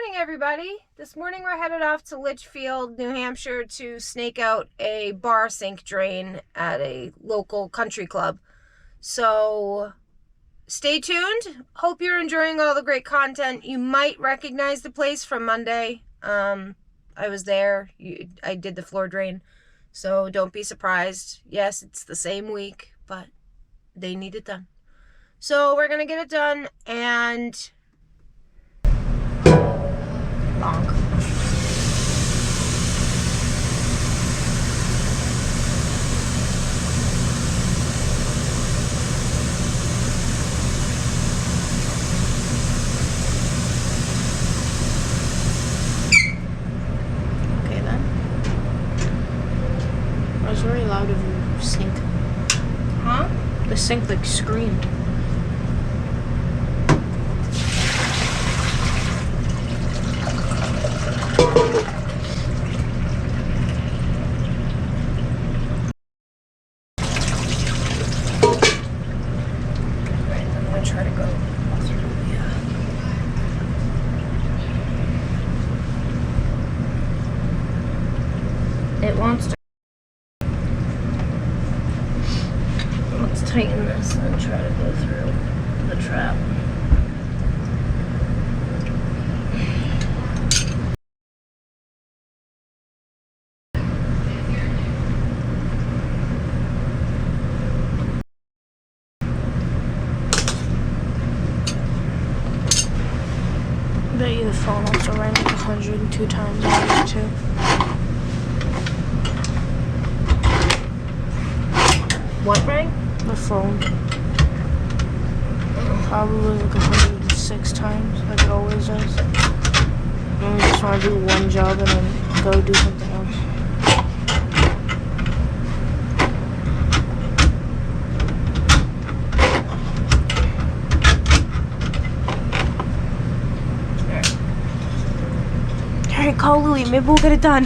morning, everybody. This morning we're headed off to Litchfield, New Hampshire to snake out a bar sink drain at a local country club. So stay tuned. Hope you're enjoying all the great content. You might recognize the place from Monday. I was there. I did the floor drain. So don't be surprised. Yes, it's the same week, but they need it done. So we're going to get it done and... Bonk. Okay then. That was very loud of your sink. Huh? The sink like screamed. Try to go through it wants to. Let's tighten this and try to go through the trap. I bet you the phone also rang like 102 times already too. What rang? The phone. Probably like 106 times, like it always does. And we just want to do one job and then go do something else. Alright, call Louie. Maybe we'll get it done.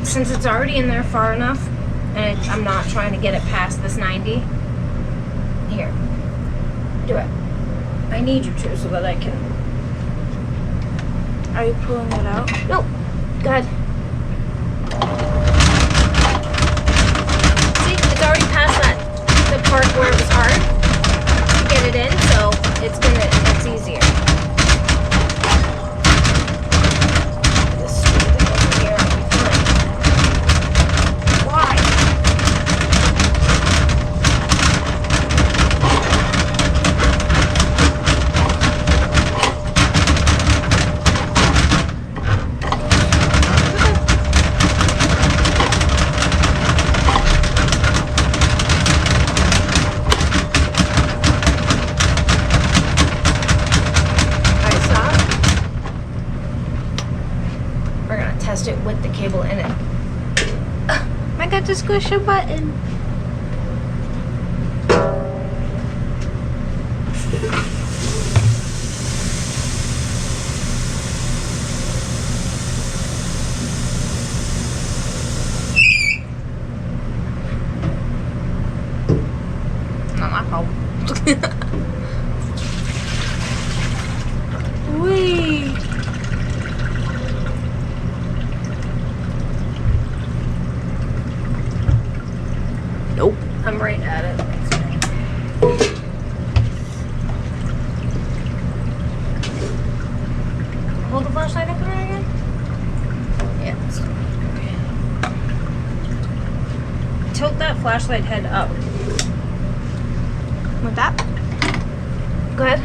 Since it's already in there far enough, and I'm not trying to get it past this 90, here, do it. I need you to so that I can... Are you pulling it out? Nope. Go ahead. I got to squish a button. Not my fault. Wee. Nope. I'm right at it. Hold the flashlight up there again. Yeah. Tilt that flashlight head up. With that? Go ahead.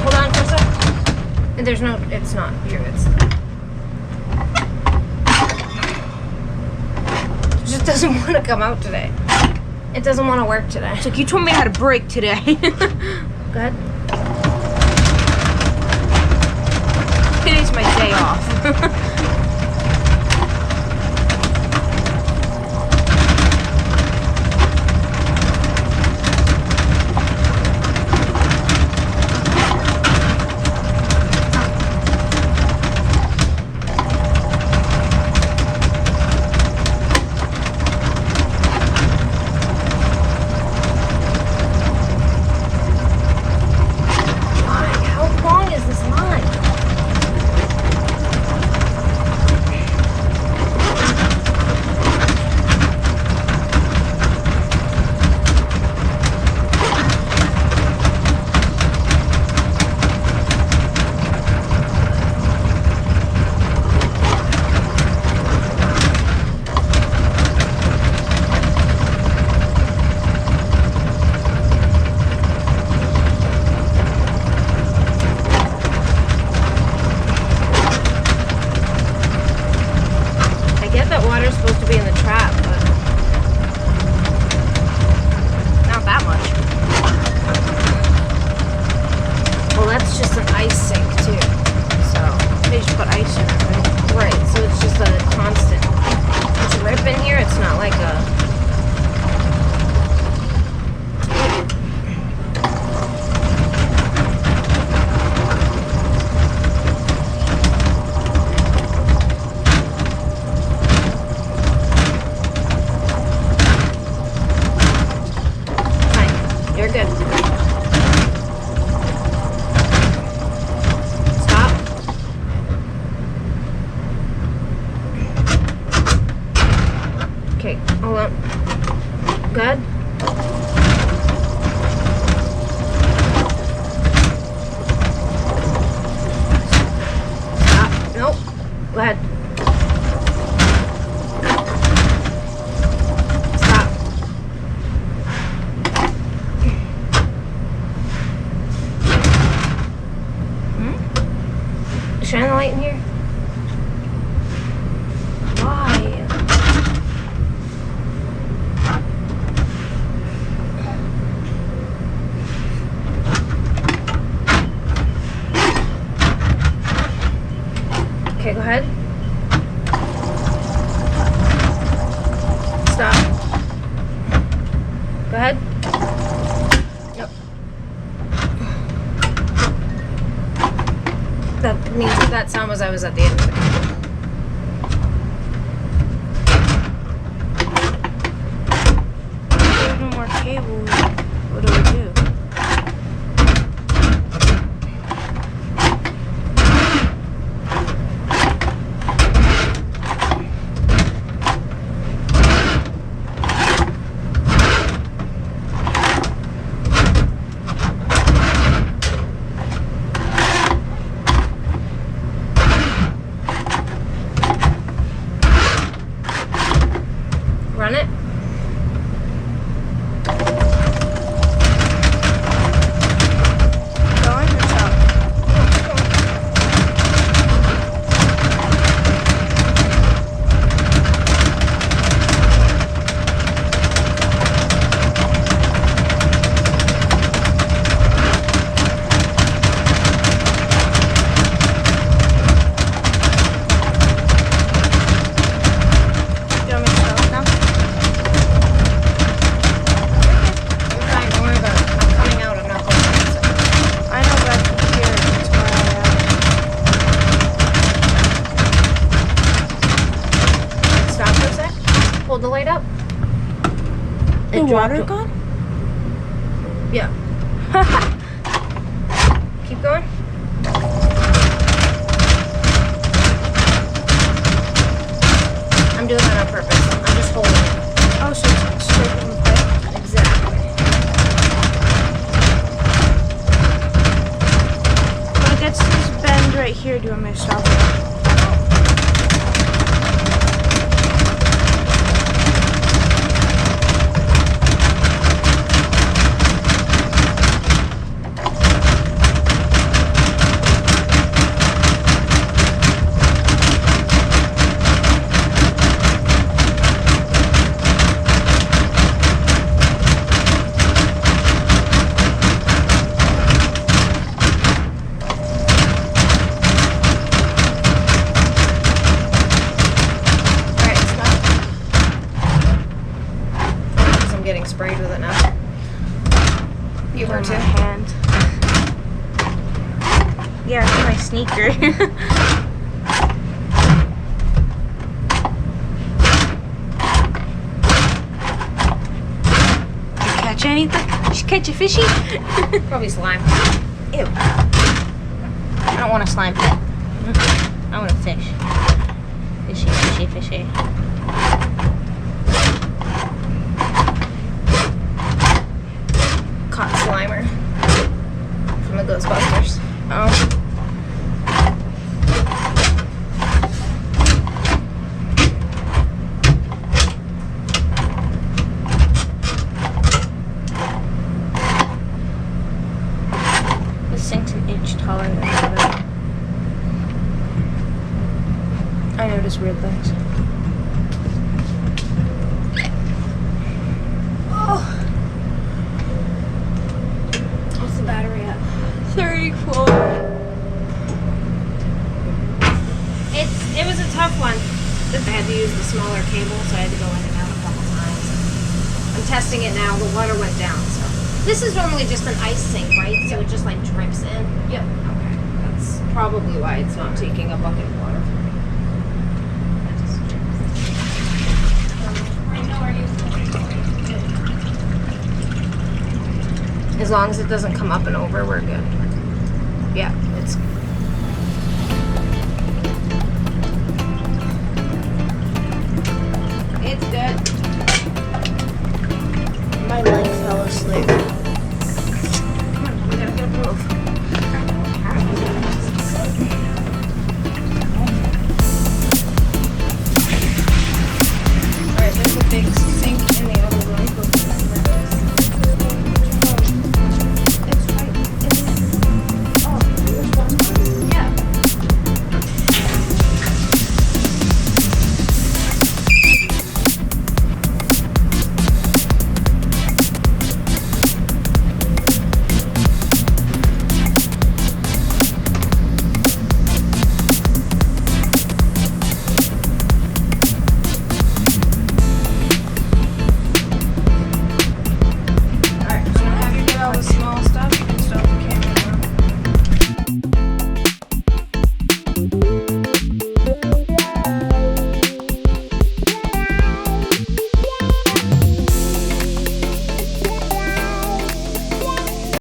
Hold on for a sec. There's no, it's not here, it's... It just doesn't want to come out today. It doesn't want to work today. It's like you told me how to brake today. Go ahead. Today's my day off. How long is this line? I get that water's supposed to be in the trap, but not that much. Well, that's just an ice sink too. So They just put ice in it, right? right, so it's just a constant. It's a rip in here. It's not like a. Fine, you're good. Stop. Okay, hold on. Good. Stop. Nope. Go ahead. Stop. Shine the light in here. Why? Okay, go ahead. Stop. Go ahead. Yep. That means that sound was I was at the end of the cable. There's no more cables. What do we do? right up. The water gone? Yeah. Keep going. I'm doing that on purpose. I'm just holding it. Oh, so it's straight from the pipe. Exactly. When it gets to this bend right here, do you want me to stop it? Sprayed with it now. You were On too. my hand. Yeah, it's my sneaker. Did you catch anything? Did you catch a fishy? Probably slime. Ew. I don't want a slime pet. I want a fish. Fishy, fishy, fishy. Caught Slimer from the Ghostbusters. Oh. The sink's an inch taller than the other. I notice weird things. Oh. What's the battery at? 34. It was a tough one. I had to use the smaller cable, so I had to go in and out a couple times. I'm testing it now. The water went down, so. This is normally just an ice sink, right? So it just like drips in? Yep. Okay. That's probably why it's not taking a bucket of water from me. That just drips. As long as it doesn't come up and over, we're good. Yeah, it's